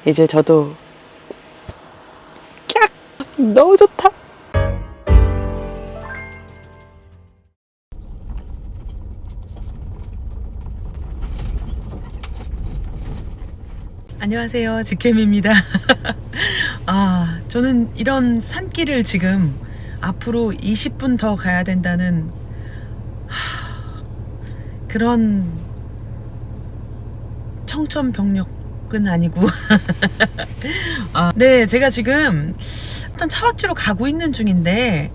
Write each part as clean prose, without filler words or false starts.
이제 저도 깍! 너무 좋다. 안녕하세요, 직캠입니다. 저는 이런 산길을 지금 앞으로 20분 더 가야 된다는 그런 청천벽력은 아니고 네, 제가 지금 어떤 차박지로 가고 있는 중인데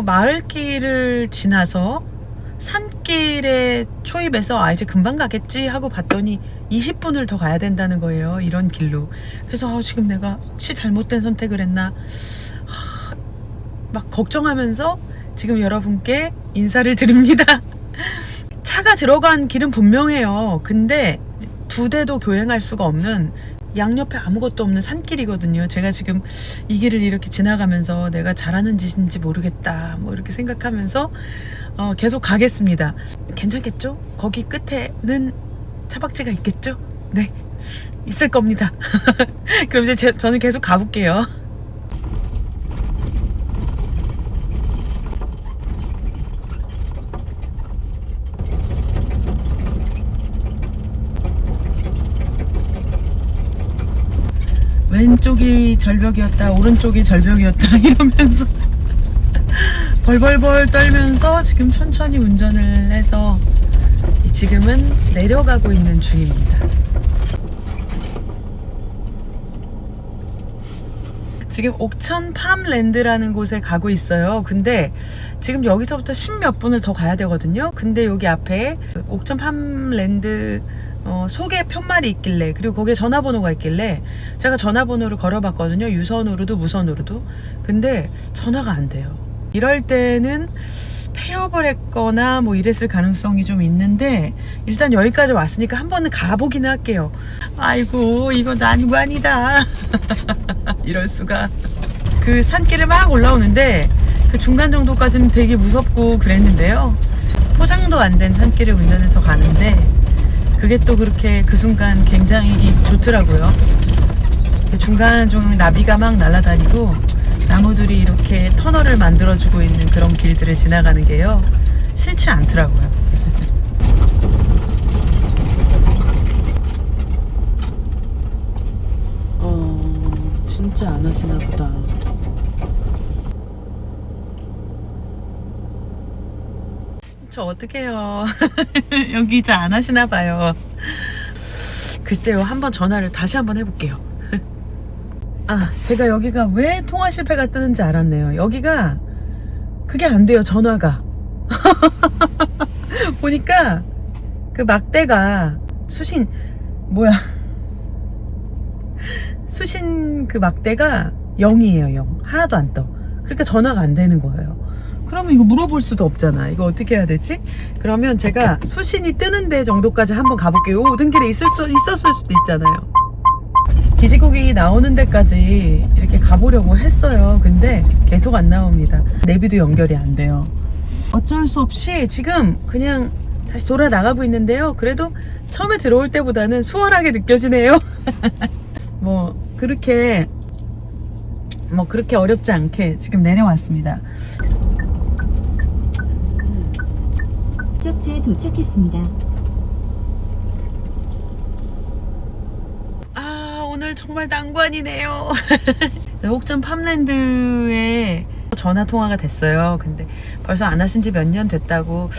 마을길을 지나서 산길에 초입해서 이제 금방 가겠지 하고 봤더니 20분을 더 가야 된다는 거예요, 이런 길로. 그래서 지금 내가 혹시 잘못된 선택을 했나 막 걱정하면서 지금 여러분께 인사를 드립니다. 차가 들어간 길은 분명해요. 근데 두 대도 교행할 수가 없는 양옆에 아무것도 없는 산길이거든요. 제가 지금 이 길을 이렇게 지나가면서 내가 잘하는 짓인지 모르겠다 뭐 이렇게 생각하면서 계속 가겠습니다. 괜찮겠죠? 거기 끝에는 차박지가 있겠죠? 네, 있을 겁니다. 그럼 이제 저는 계속 가볼게요. 왼쪽이 절벽이었다, 오른쪽이 절벽이었다 이러면서 벌벌벌 떨면서 지금 천천히 운전을 해서 지금은 내려가고 있는 중입니다. 지금 옥천 팜랜드라는 곳에 가고 있어요. 근데 지금 여기서부터 10몇 분을 더 가야 되거든요. 근데 여기 앞에 옥천 팜랜드 소개 편말이 있길래, 그리고 거기에 전화번호가 있길래 제가 전화번호를 걸어봤거든요. 유선으로도 무선으로도. 근데 전화가 안 돼요. 이럴 때는 폐업을 했거나 뭐 이랬을 가능성이 좀 있는데, 일단 여기까지 왔으니까 한 번은 가보긴 할게요. 아이고, 이거 난관이다. 이럴 수가. 그 산길을 막 올라오는데 그 중간 정도까지는 되게 무섭고 그랬는데요, 포장도 안 된 산길을 운전해서 가는데 그게 또 그렇게 그 순간 굉장히 좋더라고요. 중간중간 나비가 막 날아다니고 나무들이 이렇게 터널을 만들어주고 있는 그런 길들을 지나가는 게요, 싫지 않더라고요. 진짜 안 하시나 보다. 저 어떡해요. 여기 이제 안 하시나 봐요. 글쎄요, 한번 전화를 다시 한번 해볼게요. 제가 여기가 왜 통화 실패가 뜨는지 알았네요. 여기가 그게 안 돼요, 전화가. 보니까 그 막대가 수신 그 막대가 0이에요. 0 하나도 안 떠. 그러니까 전화가 안 되는 거예요. 그러면 이거 물어볼 수도 없잖아. 이거 어떻게 해야 되지? 그러면 제가 수신이 뜨는 데 정도까지 한번 가볼게요. 오던 길에 있었을 수도 있잖아요. 기지국이 나오는 데까지 이렇게 가보려고 했어요. 근데 계속 안 나옵니다. 내비도 연결이 안 돼요. 어쩔 수 없이 지금 그냥 다시 돌아 나가고 있는데요. 그래도 처음에 들어올 때보다는 수월하게 느껴지네요. 그렇게 어렵지 않게 지금 내려왔습니다. 목적지에 도착했습니다. 오늘 정말 난관이네요. 옥천 팜랜드에 전화 통화가 됐어요. 근데 벌써 안 하신 지 몇 년 됐다고.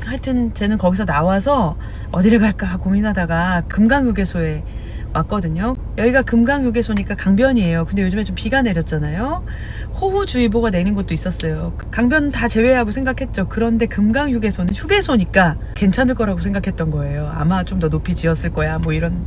하여튼 쟤는 거기서 나와서 어디를 갈까 고민하다가 금강휴게소에 왔거든요. 여기가 금강휴게소니까 강변이에요. 근데 요즘에 좀 비가 내렸잖아요. 호우주의보가 내린 곳도 있었어요. 강변 다 제외하고 생각했죠. 그런데 금강휴게소는 휴게소니까 괜찮을 거라고 생각했던 거예요. 아마 좀 더 높이 지었을 거야 뭐 이런.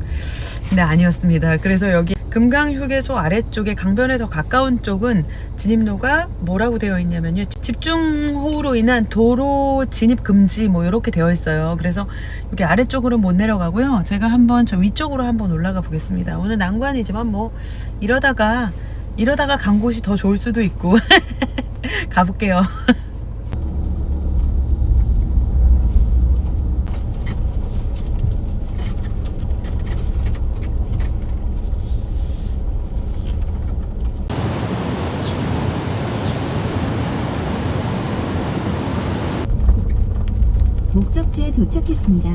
근데 아니었습니다. 그래서 여기 금강휴게소 아래쪽에 강변에 더 가까운 쪽은 진입로가 뭐라고 되어 있냐면요, 집중호우로 인한 도로 진입 금지 뭐 이렇게 되어 있어요. 그래서 여기 아래쪽으로 못 내려가고요. 제가 한번 저 위쪽으로 한번 올라가 보겠습니다. 오늘 난관이지만 뭐 이러다가 간 곳이 더 좋을 수도 있고. 가볼게요. 목적지에 도착했습니다.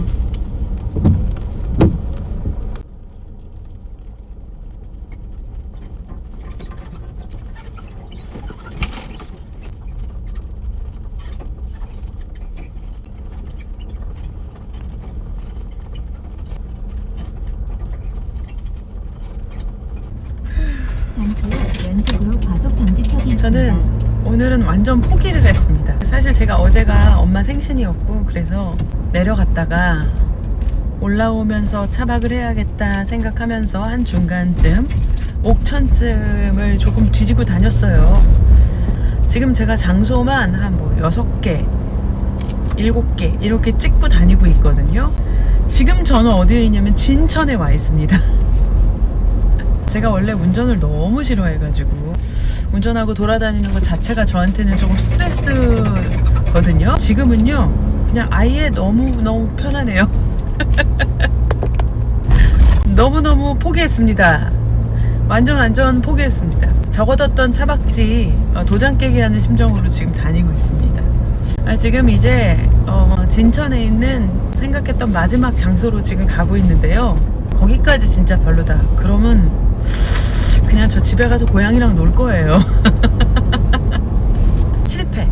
잠시 후 연속으로 과속 방지턱이 있습니다. 저는 오늘은 완전 포기를 했습니다. 사실 제가 어제가 엄마 생신이었고 그래서 내려갔다가 올라오면서 차박을 해야겠다 생각하면서 한 중간쯤 옥천쯤을 조금 뒤지고 다녔어요. 지금 제가 장소만 한 뭐 6개, 7개 이렇게 찍고 다니고 있거든요. 지금 저는 어디에 있냐면 진천에 와 있습니다. 제가 원래 운전을 너무 싫어해가지고 운전하고 돌아다니는 것 자체가 저한테는 조금 스트레스거든요. 지금은요 그냥 아예 너무너무 편하네요. 너무너무 포기했습니다. 완전 포기했습니다. 적어뒀던 차박지 도장 깨기 하는 심정으로 지금 다니고 있습니다. 지금 이제 진천에 있는 생각했던 마지막 장소로 지금 가고 있는데요. 거기까지 진짜 별로다 그러면 그냥 저 집에 가서 고양이랑 놀 거예요. 실패.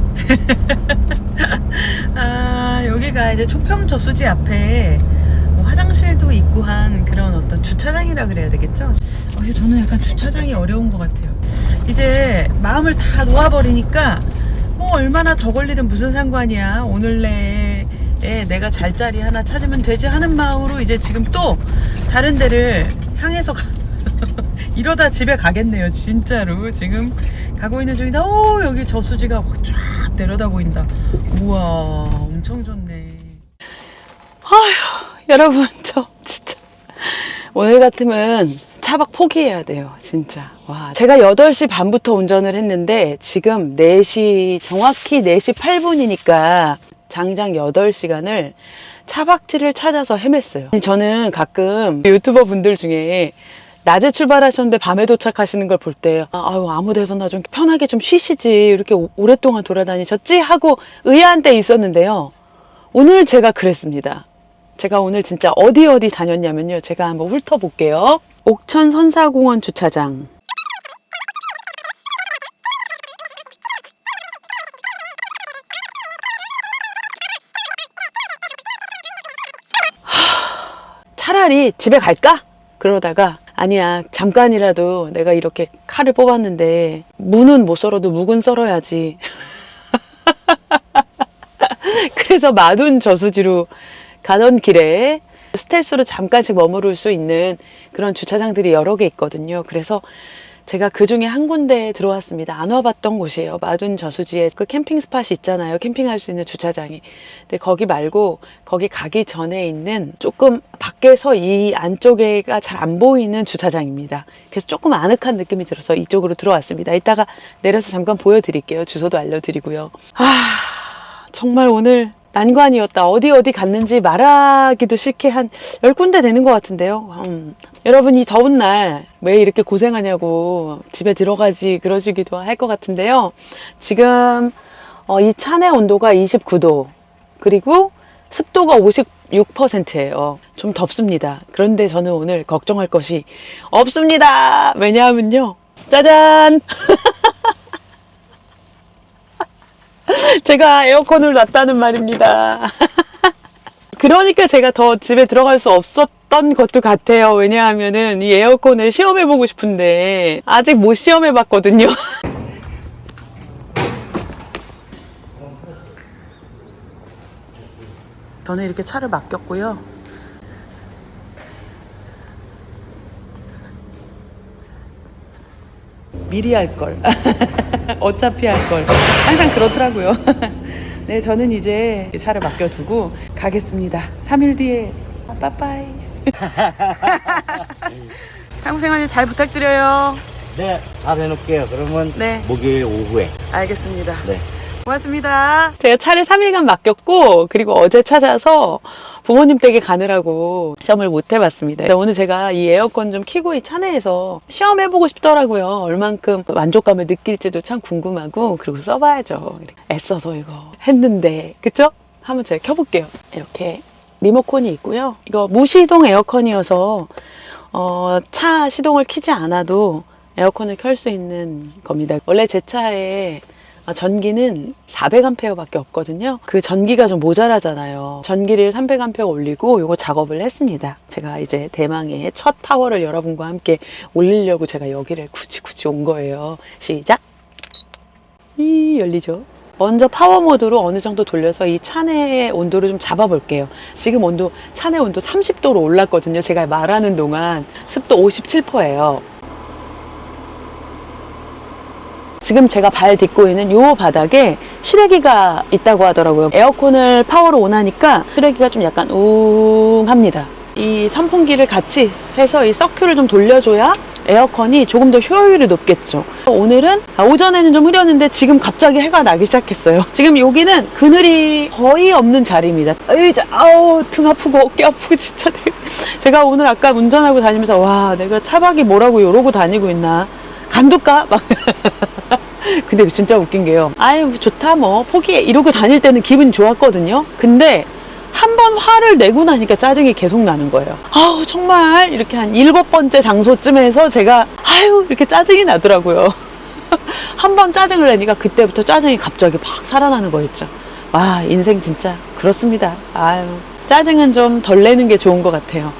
여기가 이제 초평저수지 앞에 뭐 화장실도 있고 한 그런 어떤 주차장이라 그래야 되겠죠? 저는 약간 주차장이 어려운 것 같아요. 이제 마음을 다 놓아버리니까 뭐 얼마나 더 걸리든 무슨 상관이야. 오늘 내에 내가 잘 자리 하나 찾으면 되지 하는 마음으로 이제 지금 또 다른 데를 향해서 이러다 집에 가겠네요. 진짜로 지금 가고 있는 중인데 여기 저수지가 쫙 내려다 보인다. 우와 엄청 좋네. 여러분 저 진짜 오늘 같으면 차박 포기해야 돼요. 진짜 와 제가 8시 반부터 운전을 했는데 지금 4시 정확히 4시 8분이니까 장장 8시간을 차박지를 찾아서 헤맸어요. 저는 가끔 유튜버 분들 중에 낮에 출발하셨는데 밤에 도착하시는 걸 볼 때 아무 데서나 좀 편하게 좀 쉬시지 이렇게 오랫동안 돌아다니셨지 하고 의아한 때 있었는데요. 오늘 제가 그랬습니다. 제가 오늘 진짜 어디 다녔냐면요. 제가 한번 훑어볼게요. 옥천 선사공원 주차장, 차라리 집에 갈까? 그러다가 아니야 잠깐이라도 내가 이렇게 칼을 뽑았는데 무는 못 썰어도 묵은 썰어야지. 그래서 마둔 저수지로 가던 길에 스텔스로 잠깐씩 머무를 수 있는 그런 주차장들이 여러 개 있거든요. 그래서 제가 그 중에 한 군데에 들어왔습니다. 안 와봤던 곳이에요. 마둔 저수지에 그 캠핑 스팟이 있잖아요. 캠핑할 수 있는 주차장이. 근데 거기 말고 거기 가기 전에 있는 조금 밖에서 이 안쪽에가 잘 안 보이는 주차장입니다. 그래서 조금 아늑한 느낌이 들어서 이쪽으로 들어왔습니다. 이따가 내려서 잠깐 보여드릴게요. 주소도 알려드리고요. 정말 오늘 난관이었다. 어디 갔는지 말하기도 싫게 한 10군데 되는 것 같은데요. 여러분 이 더운 날 왜 이렇게 고생하냐고 집에 들어가지 그러시기도 할 것 같은데요. 지금 이 차 내 온도가 29도 그리고 습도가 56%예요. 좀 덥습니다. 그런데 저는 오늘 걱정할 것이 없습니다. 왜냐하면요. 짜잔! 제가 에어컨을 놨다는 말입니다. 그러니까 제가 더 집에 들어갈 수 없었던 것도 같아요. 왜냐하면은 이 에어컨을 시험해보고 싶은데 아직 못 시험해봤거든요. 저는 이렇게 차를 맡겼고요. 미리 할 걸. 어차피 할 걸. 항상 그렇더라고요. 네, 저는 이제 차를 맡겨두고 가겠습니다. 3일 뒤에 빠빠이. 한국 생활 잘 부탁드려요. 네, 잘 해놓을게요. 그러면 네. 목요일 오후에. 알겠습니다. 네. 고맙습니다. 제가 차를 3일간 맡겼고 그리고 어제 찾아서 부모님 댁에 가느라고 시험을 못 해봤습니다. 오늘 제가 이 에어컨 좀 켜고 이 차 내에서 시험해보고 싶더라고요. 얼만큼 만족감을 느낄지도 참 궁금하고 그리고 써봐야죠. 이렇게 애써서 이거 했는데 그쵸? 한번 제가 켜볼게요. 이렇게 리모컨이 있고요. 이거 무시동 에어컨이어서 차 시동을 켜지 않아도 에어컨을 켤 수 있는 겁니다. 원래 제 차에 전기는 400A 밖에 없거든요. 그 전기가 좀 모자라잖아요. 전기를 300A 올리고 요거 작업을 했습니다. 제가 이제 대망의 첫 파워를 여러분과 함께 올리려고 제가 여기를 굳이 온 거예요. 시작! 열리죠? 먼저 파워 모드로 어느 정도 돌려서 이 차내의 온도를 좀 잡아 볼게요. 지금 차내 온도 30도로 올랐거든요. 제가 말하는 동안 습도 57%예요. 지금 제가 발 딛고 있는 요 바닥에 실외기가 있다고 하더라고요. 에어컨을 파워로 온하니까 실외기가 좀 약간 웅합니다. 이 선풍기를 같이 해서 이 서큐를 좀 돌려줘야 에어컨이 조금 더 효율이 높겠죠. 오늘은 오전에는 좀 흐렸는데 지금 갑자기 해가 나기 시작했어요. 지금 여기는 그늘이 거의 없는 자리입니다. 아우 등 아프고 어깨 아프고 진짜. 제가 오늘 아까 운전하고 다니면서 와 내가 차박이 뭐라고 이러고 다니고 있나, 간둘까? 막 근데 진짜 웃긴 게요. 아유 좋다 뭐 포기해 이러고 다닐 때는 기분이 좋았거든요. 근데 한 번 화를 내고 나니까 짜증이 계속 나는 거예요. 아우 정말 이렇게 한 7번째 장소쯤에서 제가 아유 이렇게 짜증이 나더라고요. 한 번 짜증을 내니까 그때부터 짜증이 갑자기 막 살아나는 거였죠. 와 인생 진짜 그렇습니다. 아유 짜증은 좀 덜 내는 게 좋은 것 같아요.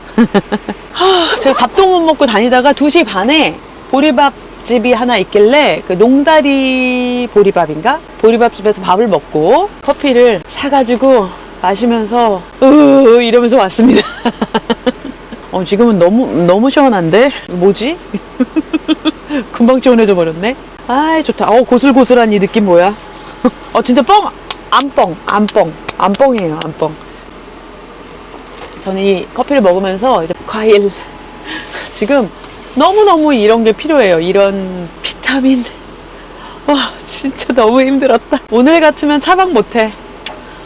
제가 밥도 못 먹고 다니다가 2시 반에 보리밥 집이 하나 있길래 그 농다리 보리밥인가? 보리밥집에서 밥을 먹고 커피를 사가지고 마시면서 이러면서 왔습니다. 지금은 너무 시원한데? 이거 뭐지? 금방 시원해져 버렸네. 아이 좋다. 고슬고슬한 이 느낌 뭐야? 진짜 안뻥이에요. 안뻥. 저는 이 커피를 먹으면서 이제 과일 지금 너무너무 이런 게 필요해요. 이런 비타민. 와 진짜 너무 힘들었다. 오늘 같으면 차박 못해.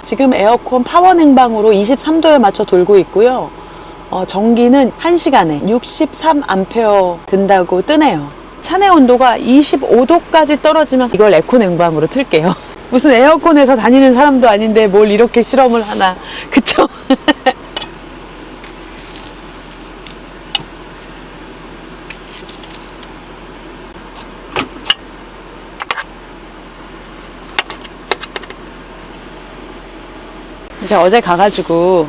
지금 에어컨 파워 냉방으로 23도에 맞춰 돌고 있고요. 전기는 1시간에 63A 든다고 뜨네요. 차내 온도가 25도까지 떨어지면 이걸 에코 냉방으로 틀게요. 무슨 에어컨에서 다니는 사람도 아닌데 뭘 이렇게 실험을 하나. 그쵸? 제가 어제 가가지고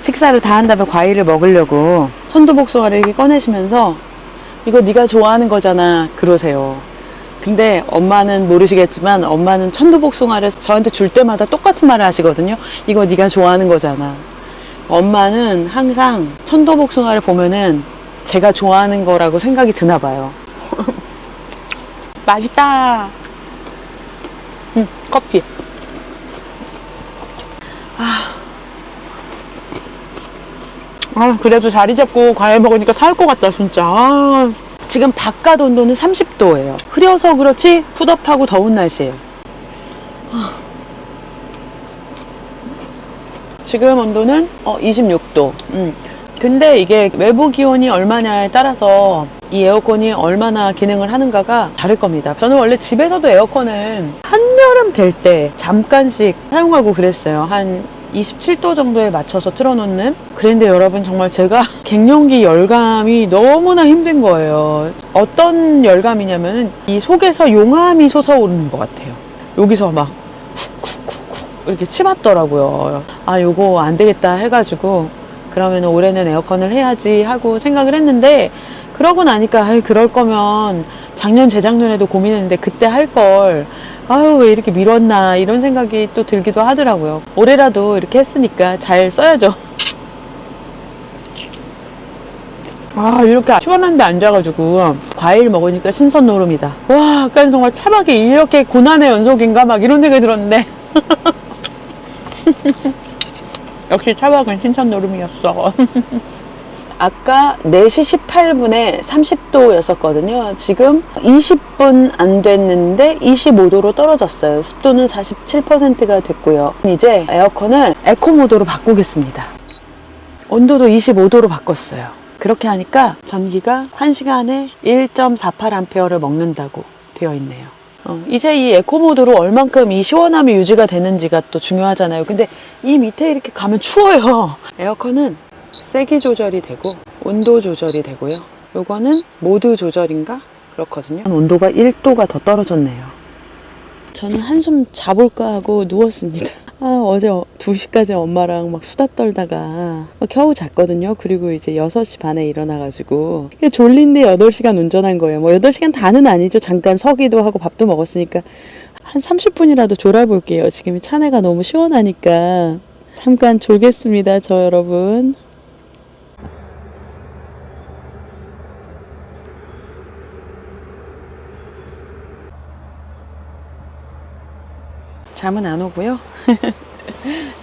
식사를 다 한 다음에 과일을 먹으려고 천도복숭아를 이렇게 꺼내시면서 이거 네가 좋아하는 거잖아 그러세요. 근데 엄마는 모르시겠지만 엄마는 천도복숭아를 저한테 줄 때마다 똑같은 말을 하시거든요. 이거 네가 좋아하는 거잖아. 엄마는 항상 천도복숭아를 보면은 제가 좋아하는 거라고 생각이 드나 봐요. 맛있다. 커피. 그래도 자리 잡고 과일 먹으니까 살 것 같다 진짜. 지금 바깥 온도는 30도예요. 흐려서 그렇지 푸덥하고 더운 날씨예요. 지금 온도는 26도. 근데 이게 외부 기온이 얼마냐에 따라서 이 에어컨이 얼마나 기능을 하는가가 다를 겁니다. 저는 원래 집에서도 에어컨을 한여름 될 때 잠깐씩 사용하고 그랬어요. 한 27도 정도에 맞춰서 틀어놓는. 그런데 여러분 정말 제가 갱년기 열감이 너무나 힘든 거예요. 어떤 열감이냐면은 이 속에서 용암이 솟아오르는 것 같아요. 여기서 막 쿡쿡쿡쿡 이렇게 치맞더라고요. 요거 안 되겠다 해가지고 그러면 올해는 에어컨을 해야지 하고 생각을 했는데, 그러고 나니까 그럴 거면 작년 재작년에도 고민했는데 그때 할 걸 왜 이렇게 미뤘나 이런 생각이 또 들기도 하더라고요. 올해라도 이렇게 했으니까 잘 써야죠. 이렇게 시원한 데 앉아가지고 과일 먹으니까 신선 노름이다. 와 아까는 정말 차박이 이렇게 고난의 연속인가 막 이런 생각이 들었는데 역시 차박은 신선 노름이었어. 아까 4시 18분에 30도였었거든요. 지금 20분 안 됐는데 25도로 떨어졌어요. 습도는 47%가 됐고요. 이제 에어컨을 에코 모드로 바꾸겠습니다. 온도도 25도로 바꿨어요. 그렇게 하니까 전기가 1시간에 1.48A를 먹는다고 되어 있네요. 이제 이 에코모드로 얼만큼 이 시원함이 유지가 되는지가 또 중요하잖아요. 근데 이 밑에 이렇게 가면 추워요. 에어컨은 세기 조절이 되고 온도 조절이 되고요. 요거는 모드 조절인가? 그렇거든요. 온도가 1도가 더 떨어졌네요. 저는 한숨 자볼까 하고 누웠습니다. 어제 2시까지 엄마랑 막 수다 떨다가 겨우 잤거든요. 그리고 이제 6시 반에 일어나가지고 졸린데 8시간 운전한 거예요. 뭐 8시간 다는 아니죠. 잠깐 서기도 하고 밥도 먹었으니까 한 30분이라도 졸아볼게요. 지금 차내가 너무 시원하니까 잠깐 졸겠습니다. 저 여러분. 잠은 안 오고요.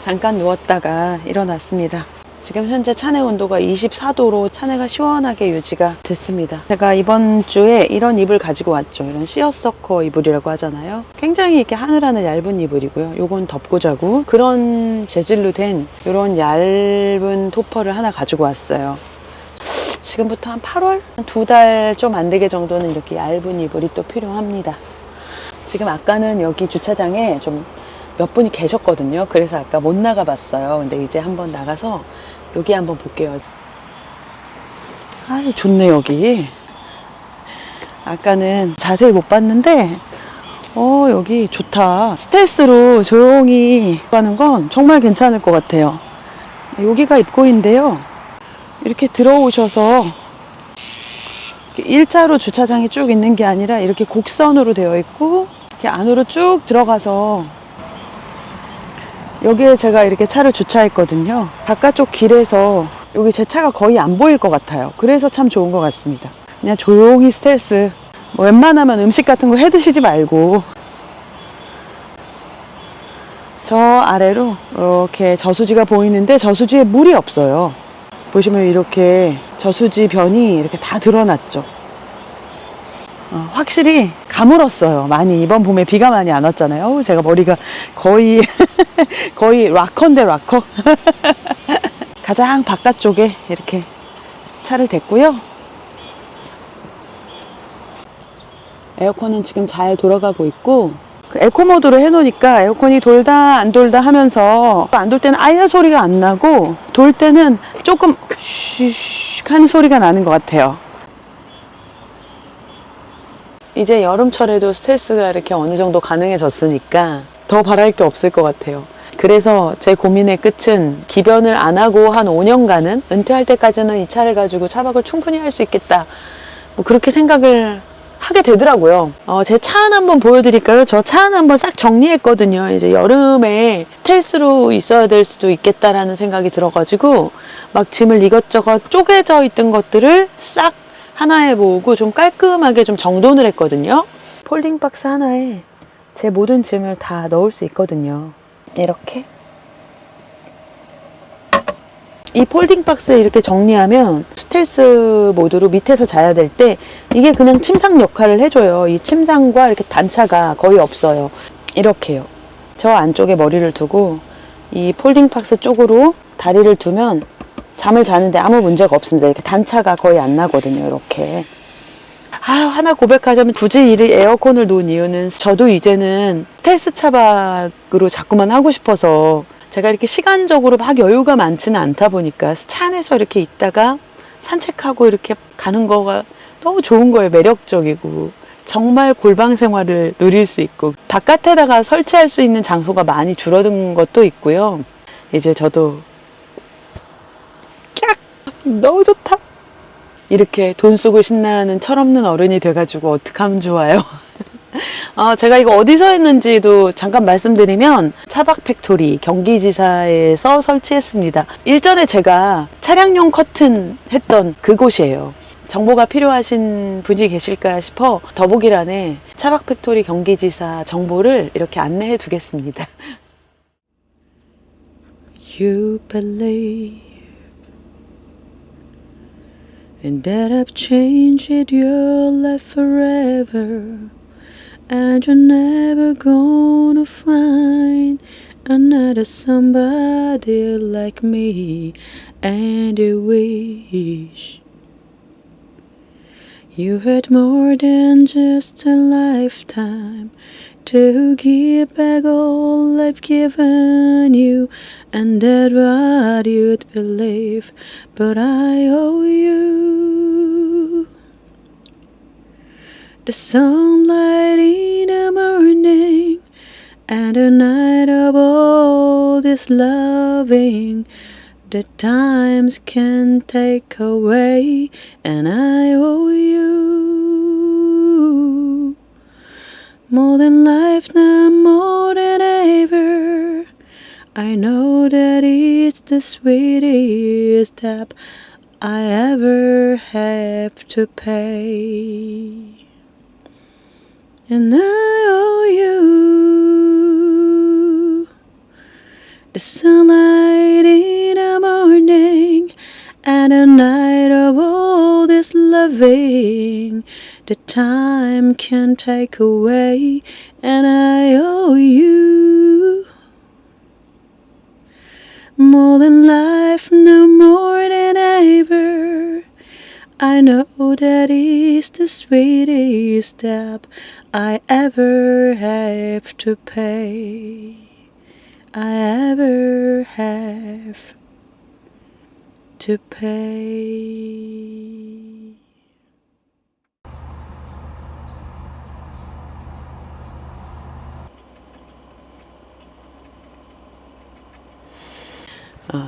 잠깐 누웠다가 일어났습니다. 지금 현재 차내 온도가 24도로 차내가 시원하게 유지가 됐습니다. 제가 이번 주에 이런 이불 가지고 왔죠. 이런 시어서커 이불이라고 하잖아요. 굉장히 이렇게 하늘하늘 얇은 이불이고요. 요건 덮고 자고 그런 재질로 된 이런 얇은 토퍼를 하나 가지고 왔어요. 지금부터 한 8월? 한 2달 좀 안 되게 정도는 이렇게 얇은 이불이 또 필요합니다. 지금 아까는 여기 주차장에 좀 몇 분이 계셨거든요. 그래서 아까 못 나가 봤어요. 근데 이제 한번 나가서 여기 한번 볼게요. 아유, 좋네, 여기. 아까는 자세히 못 봤는데, 여기 좋다. 스텔스로 조용히 가는 건 정말 괜찮을 것 같아요. 여기가 입구인데요. 이렇게 들어오셔서, 일자로 주차장이 쭉 있는 게 아니라 이렇게 곡선으로 되어 있고, 이렇게 안으로 쭉 들어가서 여기에 제가 이렇게 차를 주차했거든요. 바깥쪽 길에서 여기 제 차가 거의 안 보일 것 같아요. 그래서 참 좋은 것 같습니다. 그냥 조용히 스텔스. 뭐 웬만하면 음식 같은 거 해 드시지 말고 저 아래로 이렇게 저수지가 보이는데 저수지에 물이 없어요. 보시면 이렇게 저수지 변이 이렇게 다 드러났죠. 확실히 가물었어요. 많이 이번 봄에 비가 많이 안 왔잖아요. 제가 머리가 거의 거의 락커인데 락커. 가장 바깥쪽에 이렇게 차를 댔고요. 에어컨은 지금 잘 돌아가고 있고 에코 모드로 해놓으니까 에어컨이 돌다 안 돌다 하면서 안 돌 때는 아예 소리가 안 나고 돌 때는 조금 슉 하는 소리가 나는 것 같아요. 이제 여름철에도 스텔스가 이렇게 어느 정도 가능해졌으니까 더 바랄 게 없을 것 같아요. 그래서 제 고민의 끝은 기변을 안 하고 한 5년간은 은퇴할 때까지는 이 차를 가지고 차박을 충분히 할 수 있겠다. 뭐 그렇게 생각을 하게 되더라고요. 제 차 안 한번 보여드릴까요? 저 차 안 한번 싹 정리했거든요. 이제 여름에 스텔스로 있어야 될 수도 있겠다라는 생각이 들어가지고 막 짐을 이것저것 쪼개져 있던 것들을 싹 하나에 모으고 좀 깔끔하게 좀 정돈을 했거든요. 폴딩 박스 하나에 제 모든 짐을 다 넣을 수 있거든요. 이렇게 이 폴딩 박스에 이렇게 정리하면 스텔스 모드로 밑에서 자야 될 때 이게 그냥 침상 역할을 해줘요. 이 침상과 이렇게 단차가 거의 없어요. 이렇게요. 저 안쪽에 머리를 두고 이 폴딩 박스 쪽으로 다리를 두면 잠을 자는데 아무 문제가 없습니다. 이렇게 단차가 거의 안 나거든요. 이렇게. 하나 고백하자면 굳이 이 에어컨을 놓은 이유는 저도 이제는 스텔스 차박으로 자꾸만 하고 싶어서 제가 이렇게 시간적으로 막 여유가 많지는 않다 보니까 차 안에서 이렇게 있다가 산책하고 이렇게 가는 거가 너무 좋은 거예요. 매력적이고 정말 골방 생활을 누릴 수 있고 바깥에다가 설치할 수 있는 장소가 많이 줄어든 것도 있고요. 이제 저도 너무 좋다. 이렇게 돈 쓰고 신나는 철없는 어른이 돼가지고 어떡하면 좋아요. 제가 이거 어디서 했는지도 잠깐 말씀드리면 차박 팩토리 경기지사에서 설치했습니다. 일전에 제가 차량용 커튼 했던 그곳이에요. 정보가 필요하신 분이 계실까 싶어 더보기란에 차박 팩토리 경기지사 정보를 이렇게 안내해 두겠습니다. You believe and that I've changed your life forever, and you're never gonna find another somebody like me, and you wish You had more than just a lifetime to give back all I've given you, and that's what you'd believe, but I owe you. The sunlight in the morning and the night of all this loving, the times can take away, and I owe you. More than life now, more than ever, I know that it's the sweetest debt I ever have to pay. And I owe you the sunlight in the morning and the night of all this loving, the time can take away, and I owe you. More than life, no more than ever, I know that it's the sweetest debt I ever have to pay. I ever have to pay.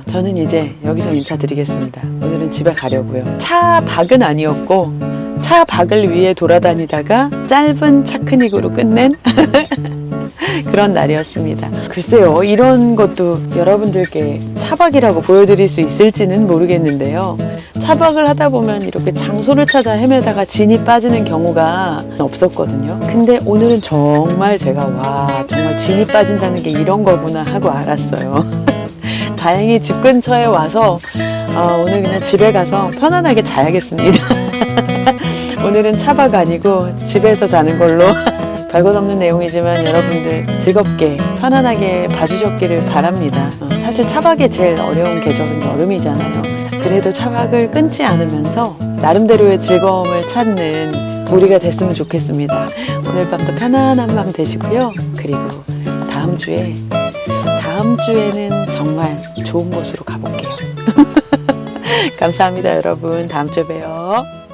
저는 이제 여기서 인사드리겠습니다. 오늘은 집에 가려고요. 차 박은 아니었고 차 박을 위해 돌아다니다가 짧은 차크닉으로 끝낸 그런 날이었습니다. 글쎄요, 이런 것도 여러분들께 차박이라고 보여드릴 수 있을지는 모르겠는데요. 차박을 하다 보면 이렇게 장소를 찾아 헤매다가 진이 빠지는 경우가 없었거든요. 근데 오늘은 정말 제가 와, 정말 진이 빠진다는 게 이런 거구나 하고 알았어요. 다행히 집 근처에 와서 오늘 그냥 집에 가서 편안하게 자야겠습니다. 오늘은 차박 아니고 집에서 자는 걸로. 별것 없는 내용이지만 여러분들 즐겁게 편안하게 봐주셨기를 바랍니다. 사실 차박의 제일 어려운 계절은 여름이잖아요. 그래도 차박을 끊지 않으면서 나름대로의 즐거움을 찾는 우리가 됐으면 좋겠습니다. 오늘 밤도 편안한 밤 되시고요. 그리고 다음 주에는 정말 좋은 곳으로 가볼게요. 감사합니다, 여러분. 다음 주에 봬요.